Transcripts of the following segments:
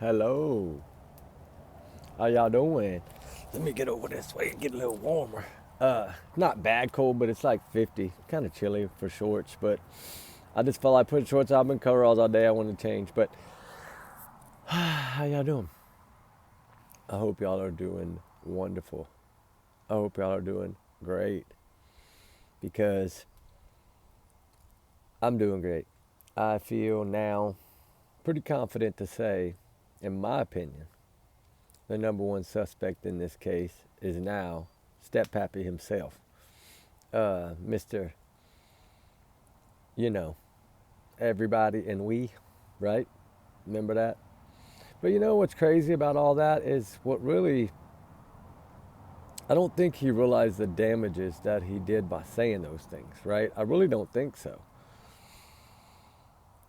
Hello. How y'all doing? Let me get over this way and get a little warmer. Not bad cold, but it's like 50. Kind of chilly for shorts, but I just felt like putting shorts on and coveralls all day. I want to change, but how y'all doing? I hope y'all are doing wonderful. I hope y'all are doing great because I'm doing great. I feel now pretty confident to say, in my opinion, the number one suspect in this case is now Step Pappy himself, Mr. You know, everybody and we, right? Remember that? But you know what's crazy about all that is what really, I don't think he realized the damages that he did by saying those things, right? I really don't think so.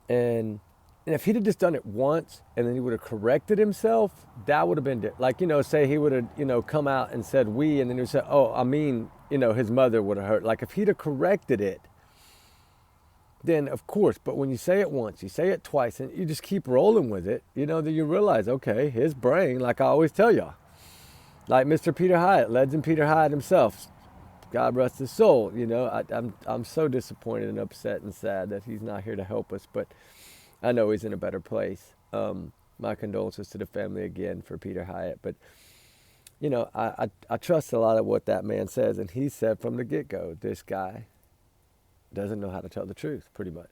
And and if he'd have just done it once and then he would have corrected himself, that would have been like, say he would have, come out and said we, and then he would say, oh, I mean, his mother would have hurt. Like if he'd have corrected it, then of course, but when you say it once, you say it twice, and you just keep rolling with it, then you realize, okay, his brain, like I always tell y'all, like Mr. Peter Hyatt, Legend Peter Hyatt himself, God rest his soul. I'm so disappointed and upset and sad that he's not here to help us, but I know he's in a better place. My condolences to the family again for Peter Hyatt, but I trust a lot of what that man says, and he said from the get-go, this guy doesn't know how to tell the truth, pretty much.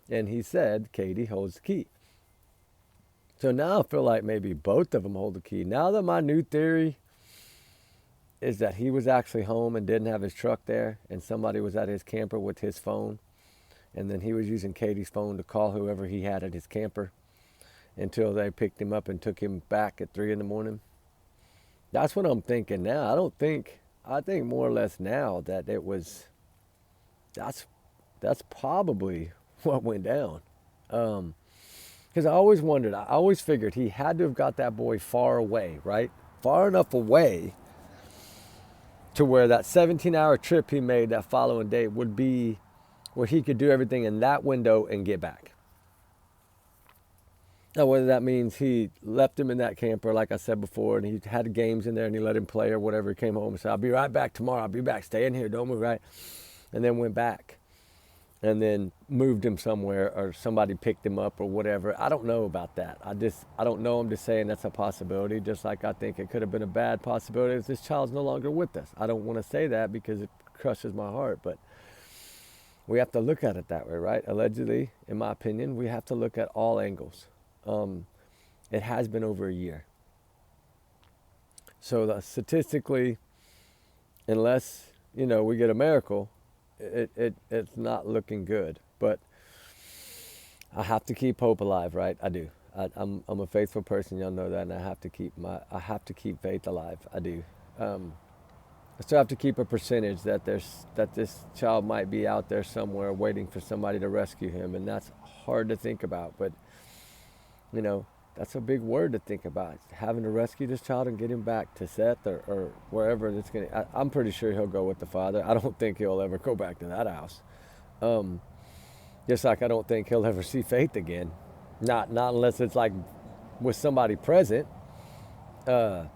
And he said Katie holds the key. So now I feel like maybe both of them hold the key. Now that my new theory is that he was actually home and didn't have his truck there, and somebody was at his camper with his phone, and then he was using Katie's phone to call whoever he had at his camper until they picked him up and took him back at 3 in the morning. That's what I'm thinking now. I think more or less now that it was, that's probably what went down. Because I always wondered, I always figured he had to have got that boy far away, right? Far enough away to where that 17-hour trip he made that following day would be where he could do everything in that window and get back. Now, whether that means he left him in that camper, like I said before, and he had games in there and he let him play or whatever, he came home and said, I'll be right back tomorrow. I'll be back. Stay in here. Don't move, right? And then went back and then moved him somewhere or somebody picked him up or whatever. I don't know about that. I don't know. I'm just saying that's a possibility, just like I think it could have been a bad possibility if this child's no longer with us. I don't want to say that because it crushes my heart, but we have to look at it that way, right? Allegedly, in my opinion, we have to look at all angles. It has been over a year. So statistically, unless, we get a miracle, it's not looking good. But I have to keep hope alive, right? I do. I'm a faithful person, y'all know that, and I have to keep faith alive. I do. I still have to keep a percentage that this child might be out there somewhere waiting for somebody to rescue him, and that's hard to think about. But that's a big word to think about. Having to rescue this child and get him back to Seth or wherever it's gonna. I'm pretty sure he'll go with the father. I don't think he'll ever go back to that house. Just like I don't think he'll ever see Faith again. Not unless it's like with somebody present. I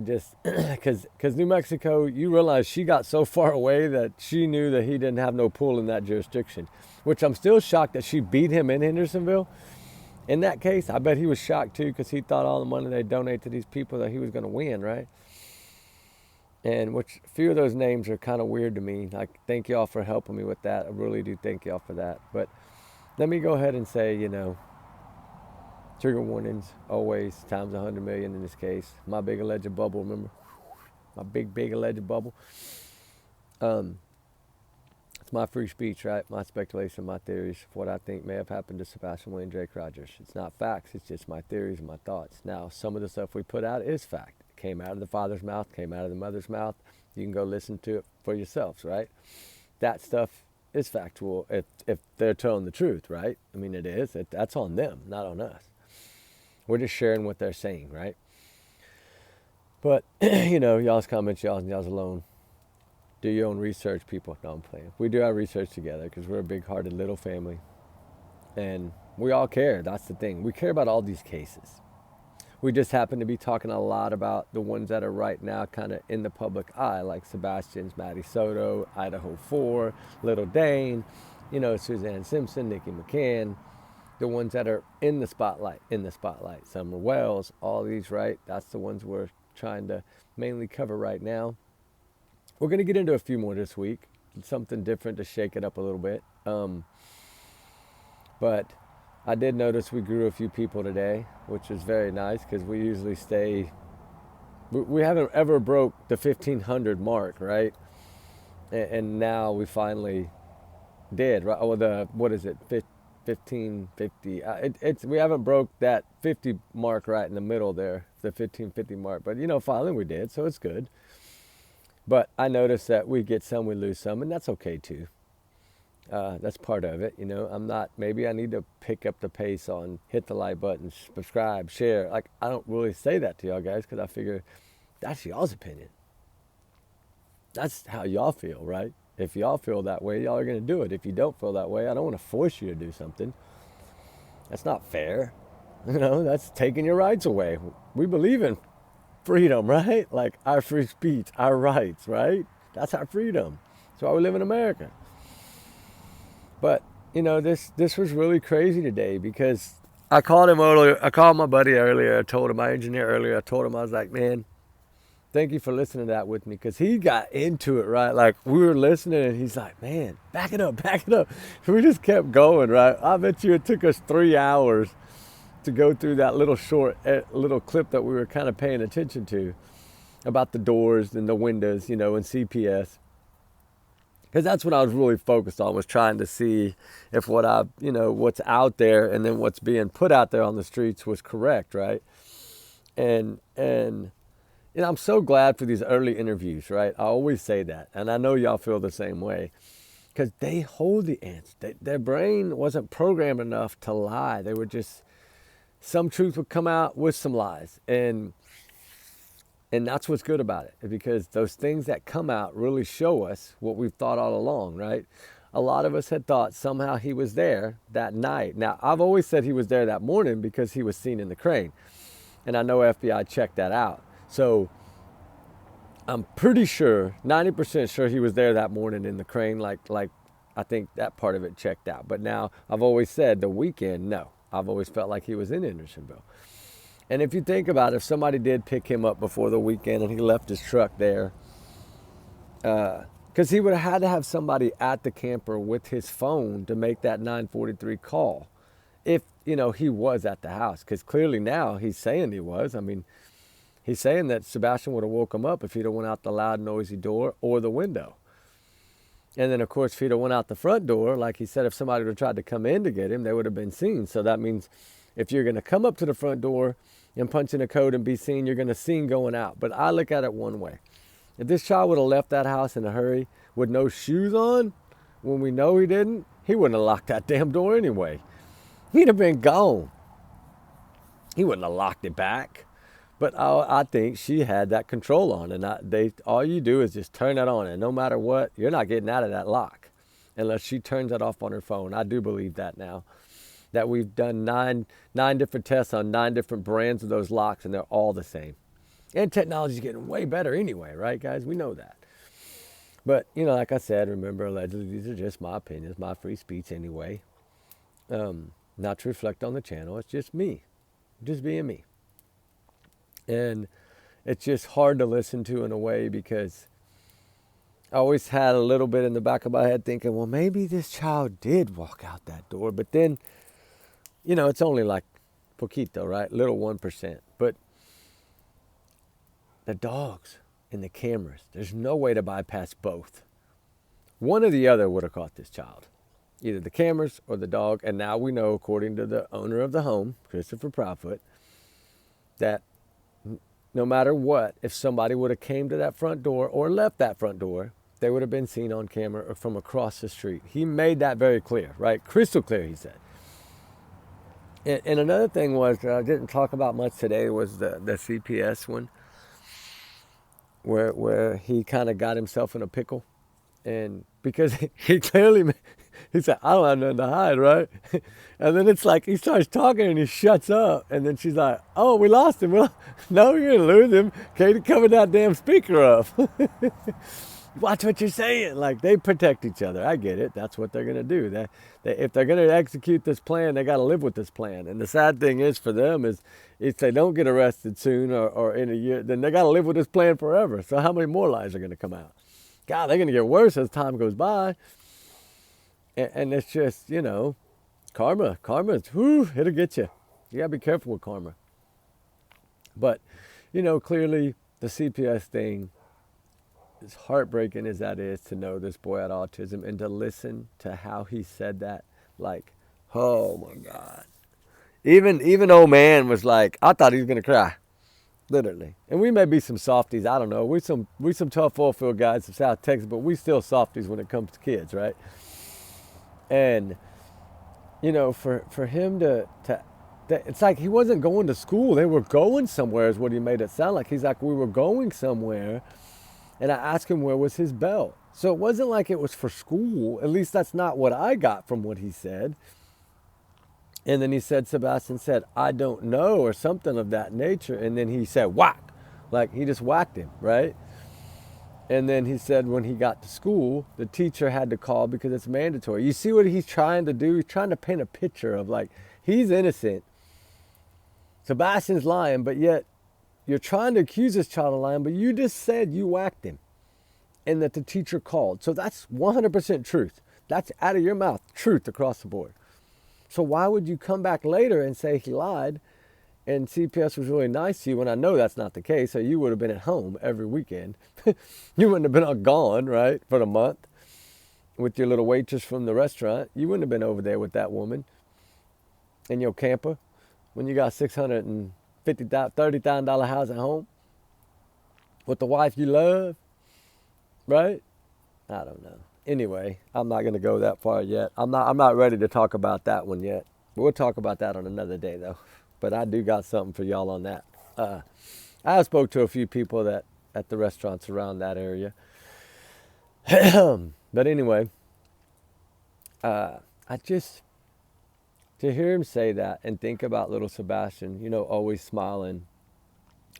just, because New Mexico, you realize she got so far away that she knew that he didn't have no pull in that jurisdiction, which I'm still shocked that she beat him in Hendersonville. In that case, I bet he was shocked too because he thought all the money they donate to these people that he was going to win, right? And which a few of those names are kind of weird to me. Like, thank y'all for helping me with that. I really do thank y'all for that. But let me go ahead and say, trigger warnings, always, times 100 million in this case. My big alleged bubble, remember? My big alleged bubble. It's my free speech, right? My speculation, my theories, what I think may have happened to Sebastian Wayne Drake Rogers. It's not facts, it's just my theories and my thoughts. Now, some of the stuff we put out is fact. It came out of the father's mouth, came out of the mother's mouth. You can go listen to it for yourselves, right? That stuff is factual if they're telling the truth, right? I mean, it is. That's on them, not on us. We're just sharing what they're saying, right? But, y'all's comments, y'all's alone. Do your own research, people. No, I'm playing. We do our research together because we're a big-hearted little family. And We all care. That's the thing. We care about all these cases. We just happen to be talking a lot about the ones that are right now kind of in the public eye, like Sebastian's, Matty Soto, Idaho 4, Little Dane, Suzanne Simpson, Nikki McCann, the ones that are in the spotlight. Summer Wells, all these, right? That's the ones we're trying to mainly cover right now. We're going to get into a few more this week, something different to shake it up a little bit. But I did notice we grew a few people today, which is very nice because we usually we haven't ever broke the 1,500 mark, right? And now we finally did, right? Oh, what is it, 1550? We haven't broke that 50 mark right in the middle there, the 1550 mark. But, finally we did, so it's good. But I noticed that we get some, we lose some, and that's okay too. That's part of it. Maybe I need to pick up the pace on hit the like button, subscribe, share. Like, I don't really say that to y'all guys because I figure that's y'all's opinion. That's how y'all feel, right? If y'all feel that way, y'all are going to do it. If you don't feel that way, I don't want to force you to do something. That's not fair. That's taking your rights away. We believe in freedom, right? Like our free speech, our rights, right? That's our freedom. That's why we live in America. But, this was really crazy today because I called him earlier. I called my buddy earlier. I told him, my engineer earlier, I was like, man, thank you for listening to that with me. Because he got into it, right? Like, we were listening and he's like, man, back it up, back it up. We just kept going, right? I bet you it took us 3 hours to go through that little clip that we were kind of paying attention to about the doors and the windows, and CPS. Because that's what I was really focused on, was trying to see if what's out there and then what's being put out there on the streets was correct, right? And I'm so glad for these early interviews, right? I always say that, and I know y'all feel the same way, because they hold the answer. Their brain wasn't programmed enough to lie. They were just, some truth would come out with some lies, and that's what's good about it, because those things that come out really show us what we've thought all along, right? A lot of us had thought somehow he was there that night. Now, I've always said he was there that morning because he was seen in the crane. And I know FBI checked that out. So I'm pretty sure, 90% sure he was there that morning in the crane. Like I think that part of it checked out. But now I've always said the weekend, no. I've always felt like he was in Andersonville. And if you think about it, if somebody did pick him up before the weekend and he left his truck there, because he would have had to have somebody at the camper with his phone to make that 943 call if, he was at the house. Because clearly now he's saying he was. I mean, he's saying that Sebastian would have woke him up if he'd have went out the loud, noisy door or the window. And then, of course, if he'd have went out the front door, like he said, if somebody would have tried to come in to get him, they would have been seen. So that means if you're going to come up to the front door and punch in a code and be seen, you're going to see him going out. But I look at it one way. If this child would have left that house in a hurry with no shoes on, when we know he didn't, he wouldn't have locked that damn door anyway. He'd have been gone. He wouldn't have locked it back. But I think she had that control on. And all you do is just turn it on. And no matter what, you're not getting out of that lock unless she turns it off on her phone. I do believe that now. That we've done nine different tests on 9 different brands of those locks, and they're all the same. And technology's getting way better anyway, right, guys? We know that. But, like I said, remember, allegedly, these are just my opinions, my free speech anyway. Not to reflect on the channel. It's just me. Just being me. And it's just hard to listen to in a way because I always had a little bit in the back of my head thinking, well, maybe this child did walk out that door. But then, it's only like poquito, right? Little 1%. But the dogs and the cameras, there's no way to bypass both. One or the other would have caught this child. Either the cameras or the dog. And now we know, according to the owner of the home, Christopher Proudfoot, that no matter what, if somebody would have came to that front door or left that front door, they would have been seen on camera or from across the street. He made that very clear, right? Crystal clear, he said. And another thing was, I didn't talk about much today, was the CPS one, where he kind of got himself in a pickle. And because he clearly He said, I don't have nothing to hide, right? And then it's like he starts talking and he shuts up. And then she's like, oh, we lost him. Well, no, you're going to lose him. Katie, cover that damn speaker up. Watch what you're saying. Like, they protect each other. I get it. That's what they're going to do. If they're going to execute this plan, they got to live with this plan. And the sad thing is for them is if they don't get arrested soon or in a year, then they got to live with this plan forever. So how many more lies are going to come out? God, they're going to get worse as time goes by. And it's just, karma. Karma, whew, it'll get you. You got to be careful with karma. But, clearly the CPS thing, as heartbreaking as that is to know this boy had autism and to listen to how he said that, like, oh my God. Even old man was like, I thought he was going to cry. Literally. And we may be some softies, I don't know. We some tough oil field guys from South Texas, but we still softies when it comes to kids, right? And, for him to it's like he wasn't going to school. They were going somewhere is what he made it sound like. He's like, we were going somewhere. And I asked him where was his belt. So it wasn't like it was for school. At least that's not what I got from what he said. And then he said, Sebastian said, I don't know, or something of that nature. And then he said, whack. Like he just whacked him, right? And then he said when he got to school, the teacher had to call because it's mandatory. You see what he's trying to do? He's trying to paint a picture of like, he's innocent. Sebastian's lying, but yet you're trying to accuse this child of lying, but you just said you whacked him and that the teacher called. So that's 100% truth. That's out of your mouth, truth across the board. So why would you come back later and say he lied and CPS was really nice to you when I know that's not the case? So you would have been at home every weekend. You wouldn't have been gone, right, for the month with your little waitress from the restaurant. You wouldn't have been over there with that woman in your camper when you got $30,000 house at home with the wife you love, right? I don't know. Anyway, I'm not going to go that far yet. I'm not ready to talk about that one yet. We'll talk about that on another day, though. But I do got something for y'all on that. I spoke to a few people that at the restaurants around that area. But anyway, to hear him say that and think about little Sebastian, always smiling,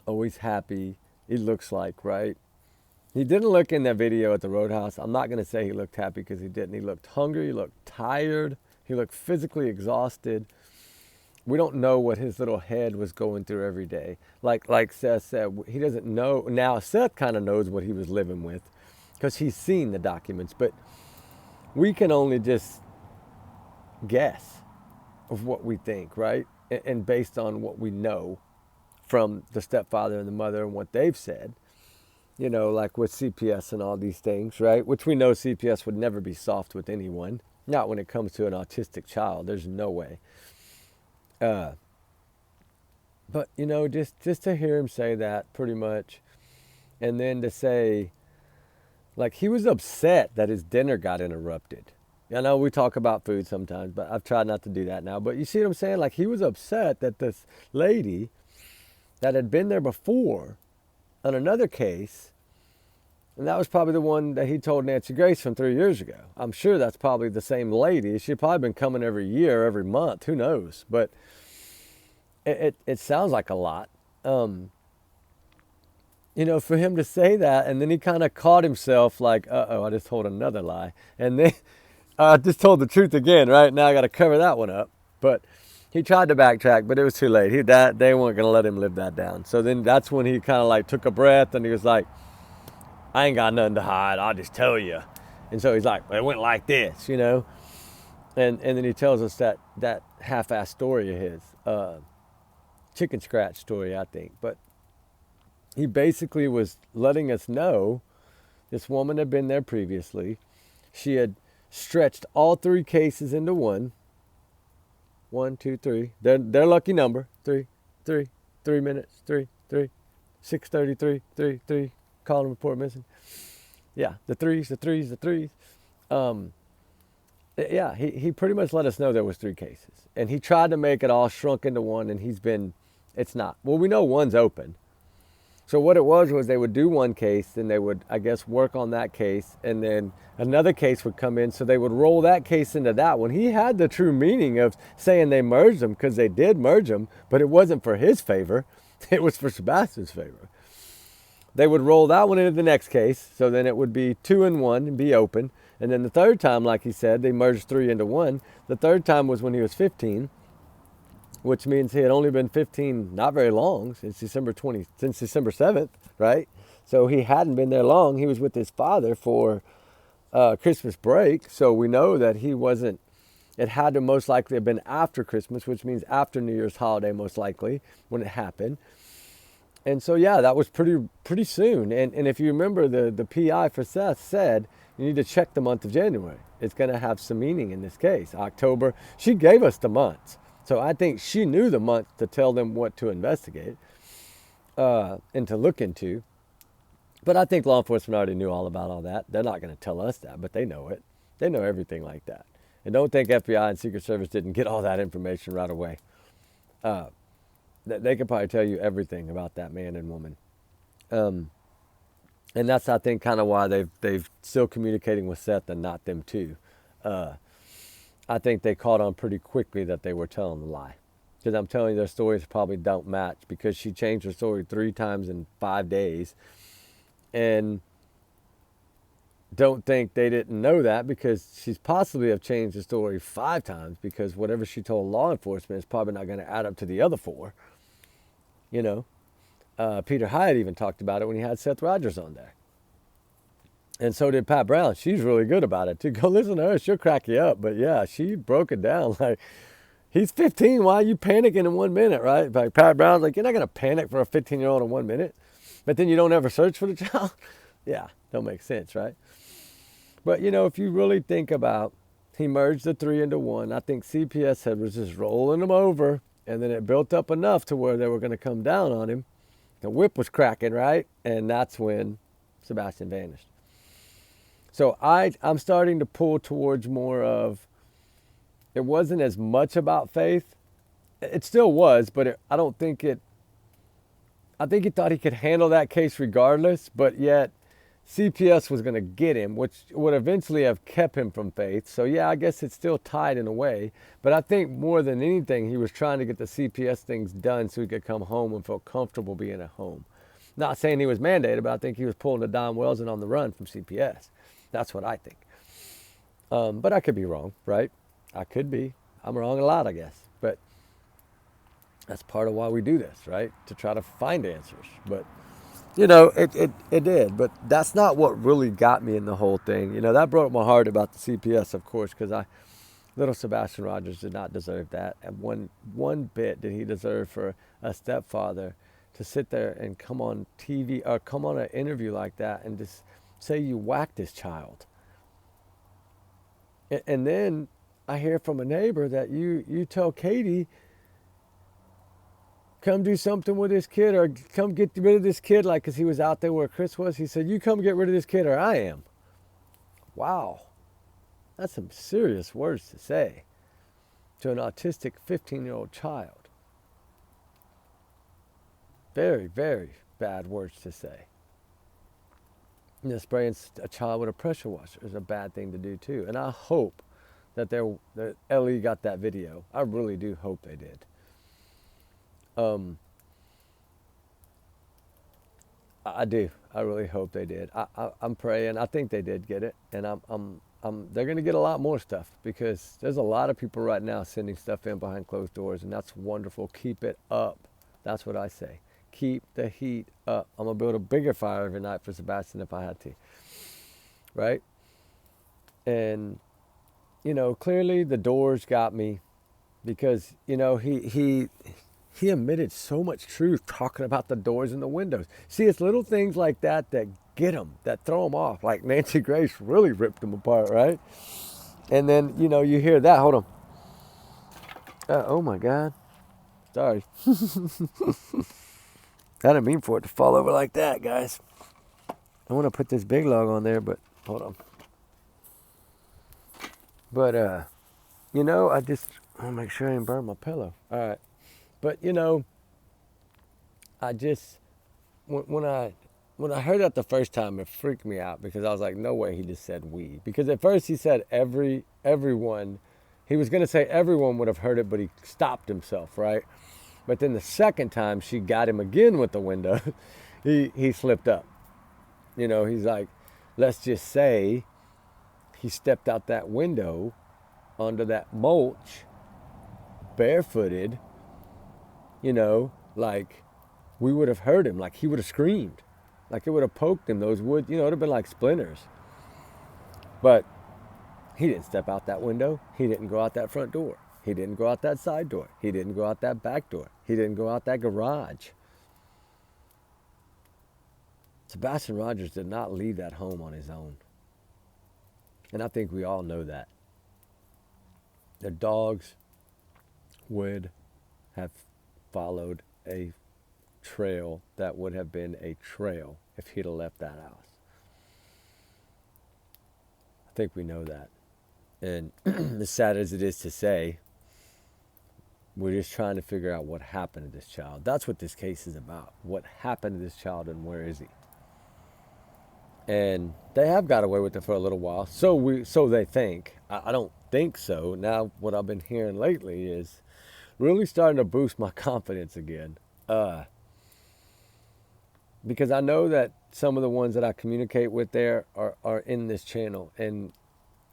always happy, he looks like, right? He didn't look in that video at the Roadhouse. I'm not going to say he looked happy because he didn't. He looked hungry. He looked tired. He looked physically exhausted. We don't know what his little head was going through every day. Like Seth said, he doesn't know. Now, Seth kind of knows what he was living with because he's seen the documents. But we can only just guess of what we think, right? And based on what we know from the stepfather and the mother and what they've said. Like with CPS and all these things, right? Which we know CPS would never be soft with anyone. Not when it comes to an autistic child. There's no way. But, just to hear him say that pretty much. And then to say, like, he was upset that his dinner got interrupted. I know we talk about food sometimes, but I've tried not to do that now. But you see what I'm saying? Like, he was upset that this lady that had been there before on another case, and that was probably the one that he told Nancy Grace from 3 years ago. I'm sure that's probably the same lady. She'd probably been coming every year, every month. Who knows? But it sounds like a lot. For him to say that, and then he kind of caught himself like, uh-oh, I just told another lie. And then I just told the truth again, right? Now I got to cover that one up. But he tried to backtrack, but it was too late. They weren't going to let him live that down. So then that's when he kind of like took a breath and he was like, I ain't got nothing to hide. I'll just tell you. And so he's like, well, it went like this, And then he tells us that half-assed story of his, chicken scratch story, I think. But he basically was letting us know this woman had been there previously. She had stretched all 3 cases into one. 1, 2, 3. Their lucky number. 3 minutes. 3. 6:33. 3. Call and report missing. Yeah, the threes. Yeah, he pretty much let us know there was 3 cases, and he tried to make it all shrunk into one, and it's not. Well, we know one's open. So what it was they would do one case, then they would, I guess, work on that case, and then another case would come in, so they would roll that case into that one. He had the true meaning of saying they merged them, because they did merge them, but it wasn't for his favor. It was for Sebastian's favor. They would roll that one into the next case, so then it would be 2 and 1 and be open. And then the third time, like he said, they merged 3 into 1. The third time was when he was 15, which means he had only been 15 not very long, since December 7th, right? So he hadn't been there long. He was with his father for Christmas break, so we know that he wasn't, it had to most likely have been after Christmas, which means after New Year's holiday most likely when it happened. And so, yeah, that was pretty soon. And if you remember, the PI for Seth said, you need to check the month of January. It's going to have some meaning in this case. October, she gave us the months. So I think she knew the month to tell them what to investigate and to look into. But I think law enforcement already knew all about all that. They're not going to tell us that, but they know it. They know everything like that. And don't think FBI and Secret Service didn't get all that information right away. They could probably tell you everything about that man and woman. And that's, I think, kind of why they've still communicating with Seth and not them too. I think they caught on pretty quickly that they were telling a lie. Because I'm telling you, their stories probably don't match, because she changed her story 3 times in 5 days. And don't think they didn't know that, because she's possibly have changed the story 5 times, because whatever she told law enforcement is probably not going to add up to the other 4. You know, Peter Hyatt even talked about it when he had Seth Rogers on there. And so did Pat Brown. She's really good about it too. Go listen to her, she'll crack you up. But yeah, she broke it down. Like, he's 15, why are you panicking in 1 minute, right? Like Pat Brown's like, you're not going to panic for a 15-year-old in 1 minute. But then you don't ever search for the child? Yeah, don't make sense, right? But, you know, if you really think about, he merged the 3 into 1. I think CPS was just rolling them over, and then it built up enough to where they were going to come down on him. The whip was cracking, right? And that's when Sebastian vanished. So I'm starting to pull towards more of, it wasn't as much about faith. It still was, but I don't think it, I think he thought he could handle that case regardless, but yet CPS was going to get him, which would eventually have kept him from faith. So yeah, I guess it's still tied in a way. But I think more than anything, he was trying to get the CPS things done so he could come home and feel comfortable being at home. Not saying he was mandated, but I think he was pulling a Don Wells and on the run from CPS. That's what I think. But I could be wrong, right? I could be. I'm wrong a lot, I guess. But that's part of why we do this, right? To try to find answers. But, you know, it did. But that's not what really got me in the whole thing. You know, that broke my heart about the CPS, of course, because little Sebastian Rogers did not deserve that. And one bit did he deserve for a stepfather to sit there and come on TV or come on an interview like that and just say you whacked this child. And then I hear from a neighbor that you tell Katie, come do something with this kid, or come get rid of this kid, like, because he was out there where Chris was. He said, you come get rid of this kid or I am. Wow. That's some serious words to say to an autistic 15-year-old child. Very, very bad words to say. You know, spraying a child with a pressure washer is a bad thing to do too. And I hope that LE got that video. I really do hope they did. I do. I really hope they did. I'm praying. I think they did get it, and they're going to get a lot more stuff, because there's a lot of people right now sending stuff in behind closed doors, and that's wonderful. Keep it up. That's what I say. Keep the heat up. I'm going to build a bigger fire every night for Sebastian if I had to. Right? And, you know, clearly the doors got me, because, you know, he admitted so much truth talking about the doors and the windows. See, it's little things like that that get him, that throw him off. Like Nancy Grace really ripped him apart, right? And then, you know, you hear that. Hold on. Oh, my God. Sorry. I didn't mean for it to fall over like that, guys. I want to put this big log on there, but hold on. But, you know, I want to make sure I didn't burn my pillow. All right. But, you know, when I heard that the first time, it freaked me out because I was like, no way he just said we. Because at first he said everyone. He was going to say everyone would have heard it, but he stopped himself, right? But then the second time she got him again with the window, he slipped up. He's like, let's just say he stepped out that window onto that mulch, barefooted, like we would have heard him, like he would have screamed, like it would have poked him. Those would, it would have been like splinters. But he didn't step out that window. He didn't go out that front door. He didn't go out that side door. He didn't go out that back door. He didn't go out that garage. Sebastian Rogers did not leave that home on his own. And I think we all know that. The dogs would have followed a trail that would have been a trail if he'd have left that house. I think we know that. And as sad as it is to say, we're just trying to figure out what happened to this child. That's what this case is about. What happened to this child and where is he? And they have got away with it for a little while. So they think. I don't think so. Now what I've been hearing lately is really starting to boost my confidence again. Because I know that some of the ones that I communicate with there are in this channel. And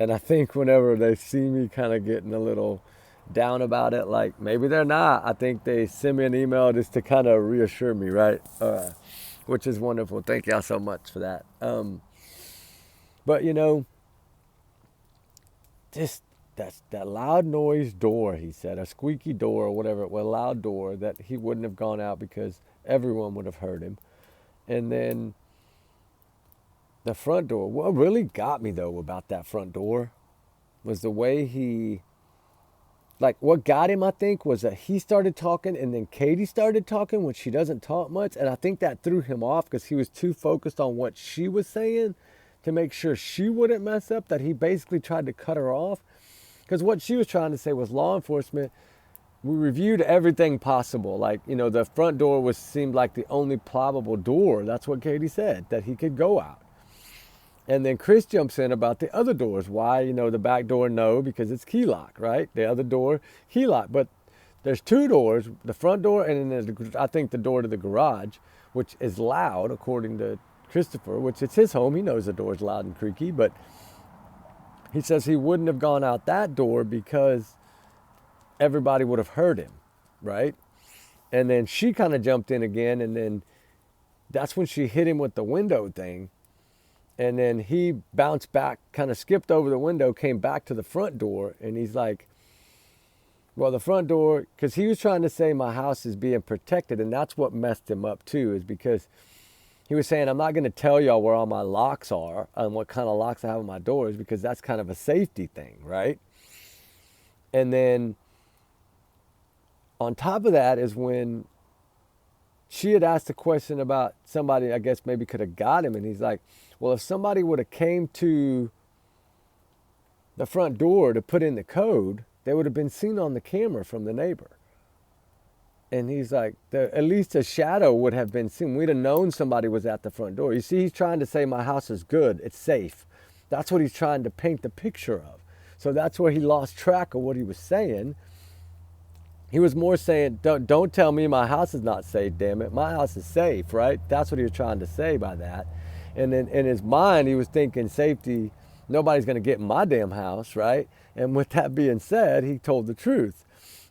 I think whenever they see me kind of getting a little down about it, like maybe they're not. I think they send me an email just to kind of reassure me, right? Which is wonderful. Thank y'all so much for that. But just that loud noise door, he said, a squeaky door or whatever it was, a loud door that he wouldn't have gone out because everyone would have heard him. And then the front door. What really got me though about that front door was the way what got him, I think, was that he started talking and then Katie started talking when she doesn't talk much. And I think that threw him off because he was too focused on what she was saying to make sure she wouldn't mess up, that he basically tried to cut her off. Because what she was trying to say was law enforcement, we reviewed everything possible. Like, the front door seemed like the only probable door. That's what Katie said, that he could go out. And then Chris jumps in about the other doors. Why, the back door, no, because it's key lock, right? The other door, key lock. But there's two doors, the front door and then I think the door to the garage, which is loud, according to Christopher, which it's his home. He knows the door's loud and creaky, but he says he wouldn't have gone out that door because everybody would have heard him, right? And then she kind of jumped in again, and then that's when she hit him with the window thing. And then he bounced back, kind of skipped over the window, came back to the front door. And he's like, well, the front door, because he was trying to say my house is being protected. And that's what messed him up too, is because he was saying, I'm not going to tell y'all where all my locks are and what kind of locks I have on my doors, because that's kind of a safety thing, right? And then on top of that is when she had asked a question about somebody, I guess maybe could have got him. And he's like, well, if somebody would have came to the front door to put in the code, they would have been seen on the camera from the neighbor. And he's like, at least a shadow would have been seen. We'd have known somebody was at the front door. You see, he's trying to say my house is good. It's safe. That's what he's trying to paint the picture of. So that's where he lost track of what he was saying. He was more saying, don't tell me my house is not safe, damn it. My house is safe, right? That's what he was trying to say by that. And then in his mind, he was thinking safety, nobody's going to get in my damn house, right? And with that being said, he told the truth,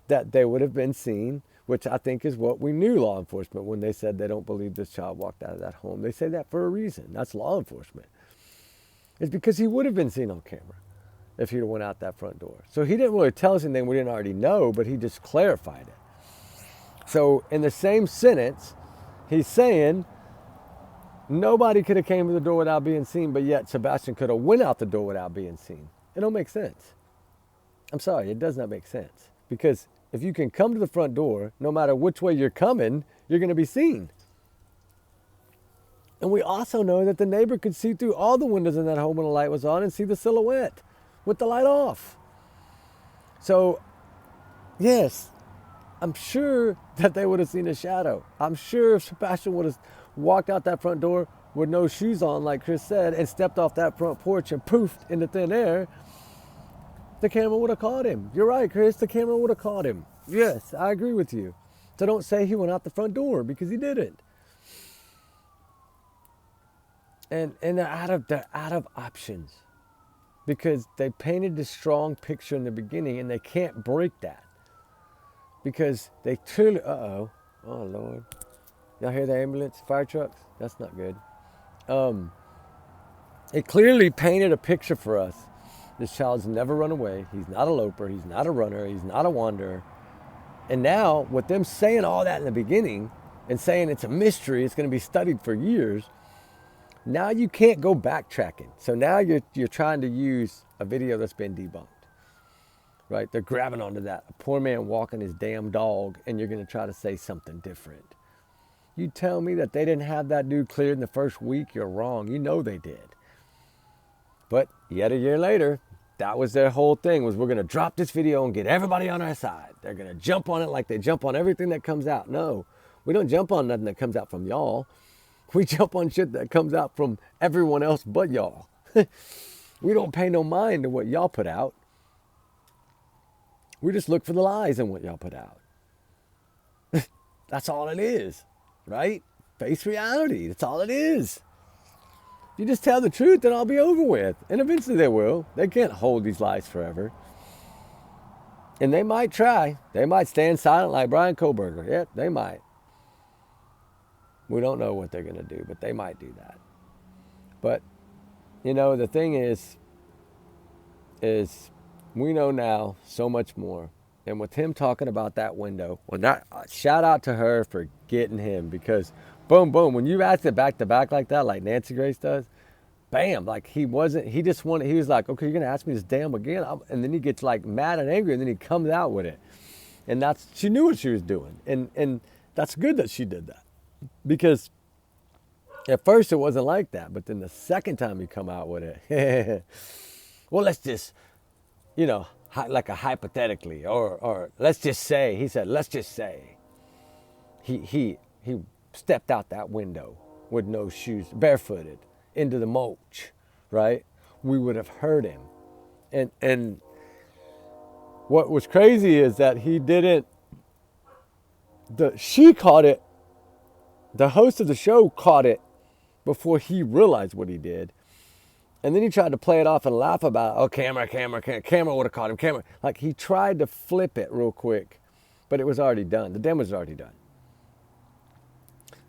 that they would have been seen, which I think is what we knew law enforcement when they said they don't believe this child walked out of that home. They say that for a reason. That's law enforcement. It's because he would have been seen on camera if he'd have went out that front door. So he didn't really tell us anything we didn't already know, but he just clarified it. So in the same sentence, he's saying nobody could have came to the door without being seen, but yet Sebastian could have went out the door without being seen. It don't make sense. I'm sorry, it does not make sense. Because if you can come to the front door, no matter which way you're coming, you're going to be seen. And we also know that the neighbor could see through all the windows in that home when the light was on and see the silhouette with the light off. So, yes, I'm sure that they would have seen a shadow. I'm sure if Sebastian would have walked out that front door with no shoes on, like Chris said, and stepped off that front porch and poofed into thin air, the camera would have caught him. You're right, Chris. The camera would have caught him. Yes, I agree with you. So don't say he went out the front door, because he didn't. And they're out of options, because they painted this strong picture in the beginning, and they can't break that, because they clearly, oh Lord, y'all hear the ambulance, fire trucks? That's not good. It clearly painted a picture for us. This child's never run away. He's not a loper. He's not a runner. He's not a wanderer. And now, with them saying all that in the beginning and saying it's a mystery, it's going to be studied for years, now you can't go backtracking. So now you're trying to use a video that's been debunked, right? They're grabbing onto that. A poor man walking his damn dog, and you're going to try to say something different. You tell me that they didn't have that dude cleared in the first week, you're wrong. You know they did. But yet a year later, that was their whole thing, was we're going to drop this video and get everybody on our side. They're going to jump on it like they jump on everything that comes out. No, we don't jump on nothing that comes out from y'all. We jump on shit that comes out from everyone else but y'all. We don't pay no mind to what y'all put out. We just look for the lies in what y'all put out. That's all it is, right? Face reality. That's all it is. If you just tell the truth, then I'll be over with. And eventually they will. They can't hold these lies forever. And they might try. They might stand silent like Brian Koberger. Yep, they might. We don't know what they're going to do, but they might do that. But, you know, the thing is we know now so much more. And with him talking about that window, well, that, shout out to her for getting him, because boom, boom, when you ask it back to back like that, like Nancy Grace does, bam, like he was like, okay, you're going to ask me this damn again? And then he gets like mad and angry, and then he comes out with it. And she knew what she was doing. And that's good that she did that, because at first it wasn't like that. But then the second time you come out with it, well, let's just, you know, like a hypothetically, or let's just say, he said, let's just say he stepped out that window with no shoes, barefooted, into the mulch, right? We would have heard him. And what was crazy is that he didn't, she caught it, the host of the show caught it before he realized what he did. And then he tried to play it off and laugh about it. Oh, camera would have caught him, camera. Like, he tried to flip it real quick, but it was already done. The demo was already done.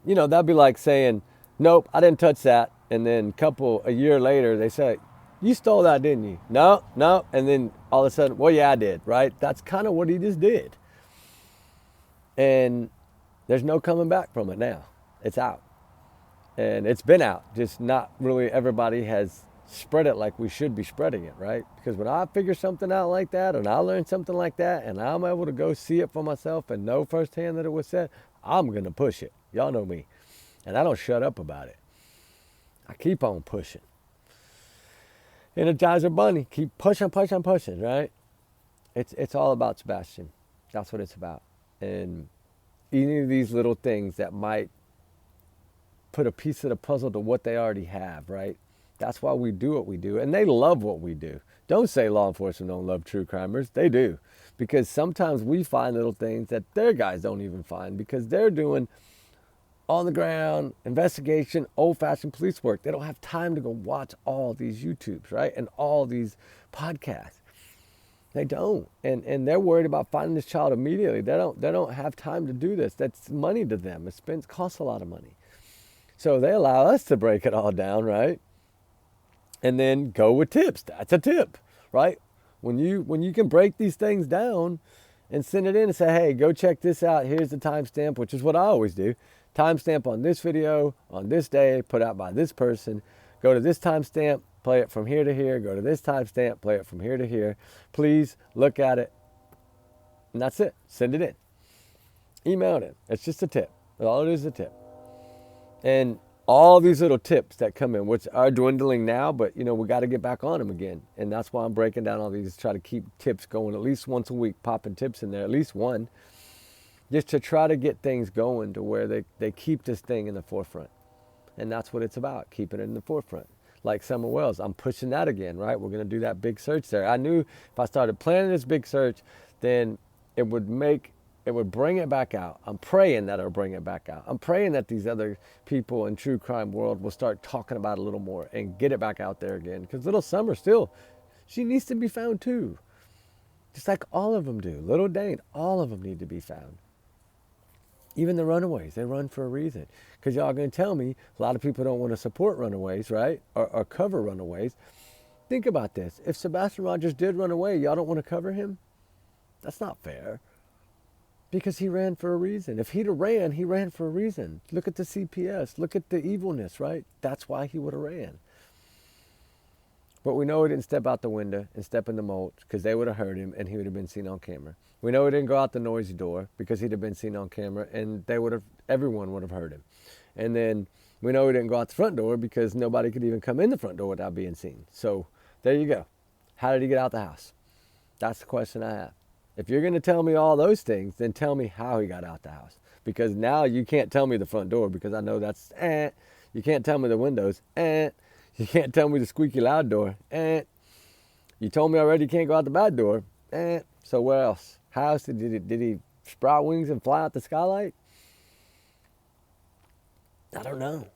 You know, that'd be like saying, nope, I didn't touch that. And then a year later, they say, you stole that, didn't you? No. And then all of a sudden, well, yeah, I did, right? That's kind of what he just did. And there's no coming back from it now. It's out. And it's been out. Just not really everybody has spread it like we should be spreading it, right? Because when I figure something out like that, and I learn something like that, and I'm able to go see it for myself and know firsthand that it was said, I'm going to push it. Y'all know me. And I don't shut up about it. I keep on pushing. Energizer Bunny, keep pushing, right? It's all about Sebastian. That's what it's about. And any of these little things that might put a piece of the puzzle to what they already have, right? That's why we do what we do. And they love what we do. Don't say law enforcement don't love true crimers. They do. Because sometimes we find little things that their guys don't even find, because they're doing on the ground investigation, old-fashioned police work. They don't have time to go watch all these YouTubes, right? And all these podcasts. They don't. And they're worried about finding this child immediately. They don't have time to do this. That's money to them. It costs a lot of money. So they allow us to break it all down, right? And then go with tips. That's a tip, right? When you can break these things down and send it in and say, hey, go check this out. Here's the timestamp, which is what I always do. Timestamp on this video, on this day, put out by this person. Go to this timestamp, play it from here to here. Go to this timestamp, play it from here to here. Please look at it. And that's it. Send it in. Email it in. It's just a tip. All it is a tip. And all these little tips that come in, which are dwindling now, but, you know, we got to get back on them again. And that's why I'm breaking down all these, try to keep tips going at least once a week, popping tips in there, at least one. just to try to get things going to where they keep this thing in the forefront. And that's what it's about, keeping it in the forefront. Like Summer Wells, I'm pushing that again, right? We're going to do that big search there. I knew if I started planning this big search, then it would bring it back out. I'm praying that it'll bring it back out. I'm praying that these other people in true crime world will start talking about it a little more and get it back out there again. Because little Summer still, she needs to be found too. Just like all of them do. Little Dane, all of them need to be found. Even the runaways, they run for a reason. Because y'all going to tell me a lot of people don't want to support runaways, right? Or cover runaways. Think about this. If Sebastian Rogers did run away, y'all don't want to cover him? That's not fair. Because he ran for a reason. If he'd have ran, he ran for a reason. Look at the CPS. Look at the evilness, right? That's why he would have ran. But we know he didn't step out the window and step in the mulch because they would have heard him and he would have been seen on camera. We know he didn't go out the noisy door because he'd have been seen on camera and everyone would have heard him. And then we know he didn't go out the front door because nobody could even come in the front door without being seen. So there you go. How did he get out the house? That's the question I have. If you're going to tell me all those things, then tell me how he got out the house. Because now you can't tell me the front door because I know that's You can't tell me the windows. You can't tell me the squeaky loud door. You told me already you can't go out the back door. So where else? How else did he sprout wings and fly out the skylight? I don't know.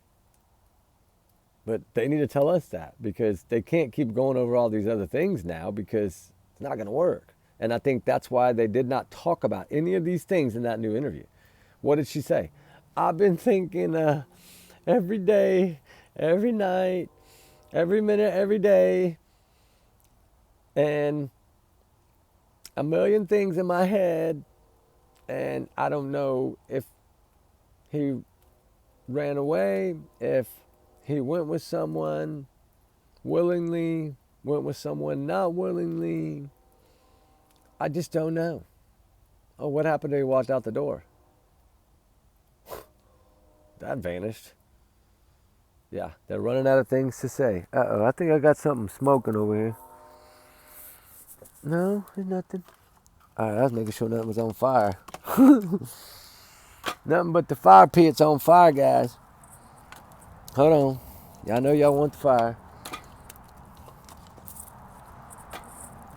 But they need to tell us that because they can't keep going over all these other things now because it's not going to work. And I think that's why they did not talk about any of these things in that new interview. What did she say? I've been thinking every day, every night, every minute, every day, and a million things in my head, and I don't know if he ran away, if he went with someone willingly, went with someone not willingly. I just don't know. Oh, what happened when he walked out the door? That vanished. Yeah, they're running out of things to say. Uh-oh, I think I got something smoking over here. No, there's nothing. All right, I was making sure nothing was on fire. Nothing but the fire pit's on fire, guys. Hold on. Y'all know y'all want the fire.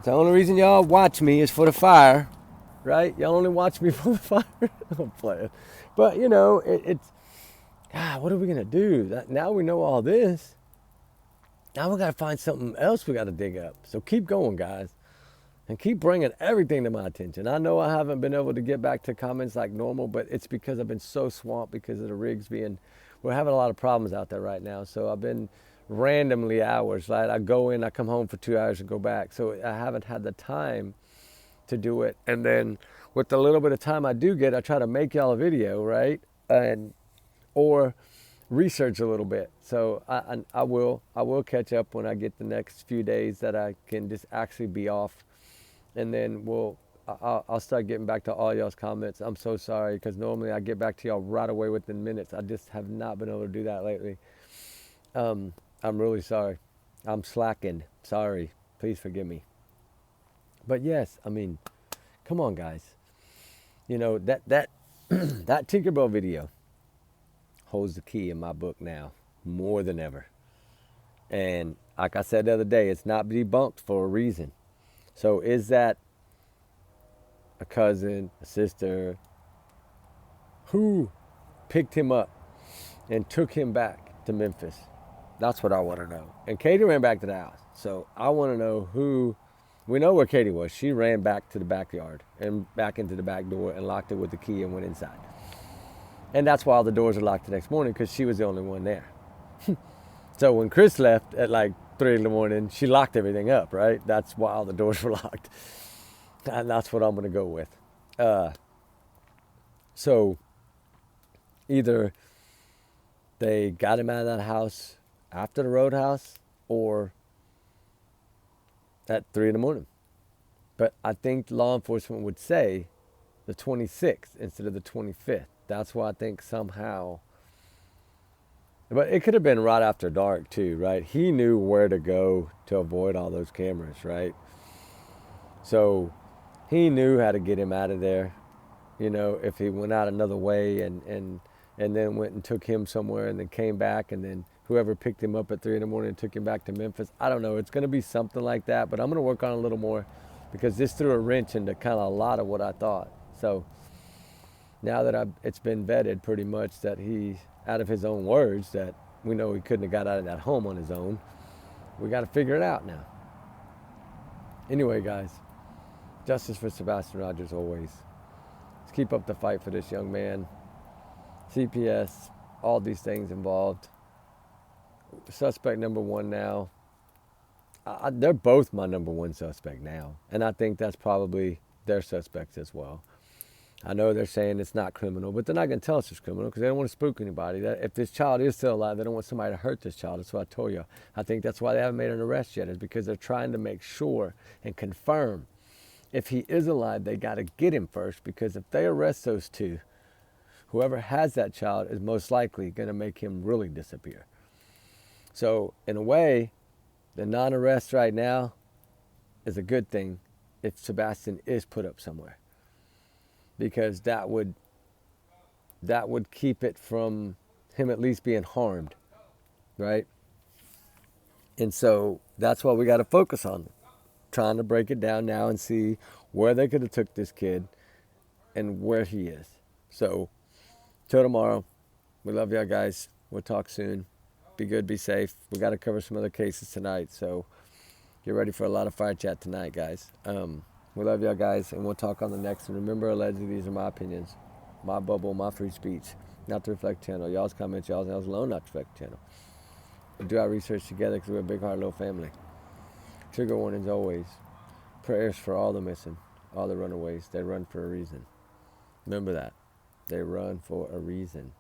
The only reason y'all watch me is for the fire, right? Y'all only watch me for the fire. I'm playing. But, you know, it's... God, what are we going to do? Now we know all this. Now we got to find something else we got to dig up. So keep going, guys. And keep bringing everything to my attention. I know I haven't been able to get back to comments like normal, but it's because I've been so swamped because of the rigs being... We're having a lot of problems out there right now. So I've been randomly hours, right? I go in, I come home for 2 hours and go back. So I haven't had the time to do it. And then with the little bit of time I do get, I try to make y'all a video, right? Or research a little bit. So I will catch up when I get the next few days that I can just actually be off. And then I'll start getting back to all y'all's comments. I'm so sorry because normally I get back to y'all right away within minutes. I just have not been able to do that lately. I'm really sorry. I'm slacking. Sorry. Please forgive me. But yes, I mean, come on, guys. You know, that that Tinkerbell video holds the key in my book now more than ever. And like I said the other day, it's not debunked for a reason. So is that a cousin, a sister, who picked him up and took him back to Memphis? That's what I want to know. And Katie ran back to the house. So I want to know who... We know where Katie was. She ran back to the backyard and back into the back door and locked it with the key and went inside. And that's why all the doors are locked the next morning, because she was the only one there. So when Chris left at like 3 in the morning, she locked everything up, right? That's why all the doors were locked. And that's what I'm going to go with. So either they got him out of that house after the roadhouse or at 3 in the morning. But I think law enforcement would say the 26th instead of the 25th. That's why I think somehow... But it could have been right after dark too, right? He knew where to go to avoid all those cameras, right? So he knew how to get him out of there. if he went out another way and then went and took him somewhere and then came back and then whoever picked him up at 3 in the morning and took him back to Memphis. I don't know. It's going to be something like that, but I'm going to work on it a little more because this threw a wrench into kind of a lot of what I thought. So now that it's been vetted pretty much that he, out of his own words, that we know he couldn't have got out of that home on his own, we got to figure it out now. Anyway, guys, justice for Sebastian Rogers always. Let's keep up the fight for this young man. CPS, all these things involved. Suspect number one now. They're both my number one suspect now. And I think that's probably their suspects as well. I know they're saying it's not criminal, but they're not going to tell us it's criminal because they don't want to spook anybody. If this child is still alive, they don't want somebody to hurt this child. That's what I told you. I think that's why they haven't made an arrest yet, is because they're trying to make sure and confirm if he is alive, they got to get him first, because if they arrest those two, whoever has that child is most likely going to make him really disappear. So in a way, the non-arrest right now is a good thing if Sebastian is put up somewhere, because that would keep it from him at least being harmed, right? And so that's what we got to focus on, trying to break it down now and see where they could have took this kid and where he is. So till tomorrow, we love y'all guys. We'll talk soon. Be good, be safe. We got to cover some other cases tonight, so get ready for a lot of fire chat tonight, guys. We love y'all guys, and we'll talk on the next one. Remember, allegedly, these are my opinions, my bubble, my free speech, not to reflect channel. Y'all's comments, y'all's alone, not to reflect channel. We do our research together because we're a big heart, little family. Trigger warnings always. Prayers for all the missing, all the runaways. They run for a reason. Remember that. They run for a reason.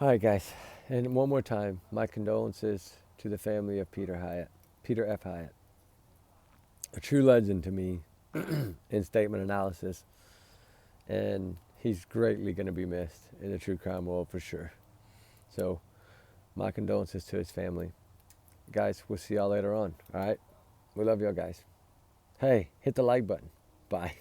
All right, guys. And one more time, my condolences to the family of Peter F. Hyatt. A true legend to me in statement analysis. And he's greatly going to be missed in the true crime world for sure. So my condolences to his family. Guys, we'll see y'all later on. All right? We love y'all guys. Hey, hit the like button. Bye.